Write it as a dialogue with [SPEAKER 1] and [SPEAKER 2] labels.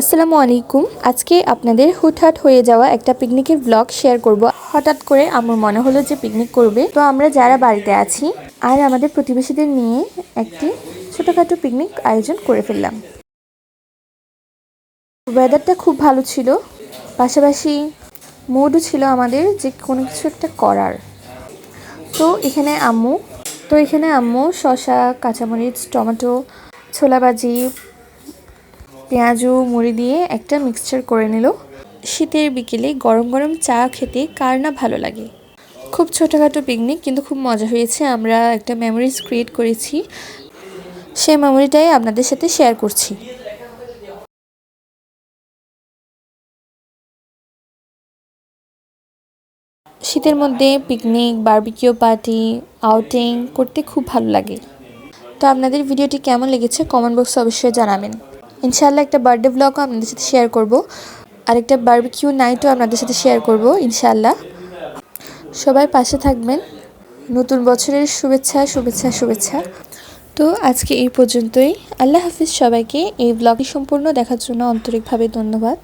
[SPEAKER 1] আসসালামু আলাইকুম। আজকে আপনাদের হুটহাট হয়ে যাওয়া একটা পিকনিকের ব্লগ শেয়ার করব। হঠাৎ করে আমার মনে হলো যে পিকনিক করবে, তো আমরা যারা বাড়িতে আছি আর আমাদের প্রতিবেশীদের নিয়ে একটি ছোটোখাটো পিকনিক আয়োজন করে ফেললাম। ওয়েদারটা খুব ভালো ছিল, পাশাপাশি মুডও ছিল আমাদের যে কোনো কিছু একটা করার। তো এখানে আম্মু শসা, কাঁচামরিচ, টমেটো, ছোলা ভাজি, পেঁয়াজু, মুড়ি দিয়ে একটা মিক্সচার করে নিল। শীতের বিকেলে গরম গরম চা খেতে কার না ভালো লাগে। খুব ছোটোখাটো পিকনিক, কিন্তু খুব মজা হয়েছে। আমরা একটা মেমোরিজ ক্রিয়েট করেছি, সেই মেমোরিটাই আপনাদের সাথে শেয়ার করছি। শীতের মধ্যে পিকনিক, বারবিকিউ পার্টি, আউটিং করতে খুব ভালো লাগে। তো আপনাদের ভিডিওটি কেমন লেগেছে কমেন্ট বক্সে অবশ্যই জানাবেন। ইনশাআল্লাহ একটা বার্থডে ব্লগও আপনাদের সাথে শেয়ার করব, আর একটা বারবিকিউ নাইটও আপনাদের সাথে শেয়ার করব ইনশাআল্লাহ। সবাই পাশে থাকবেন। নতুন বছরের শুভেচ্ছা শুভেচ্ছা শুভেচ্ছা। তো আজকে এই পর্যন্তই। আল্লাহ হাফিজ সবাইকে। এই ব্লগটি সম্পূর্ণ দেখার জন্য আন্তরিকভাবে ধন্যবাদ।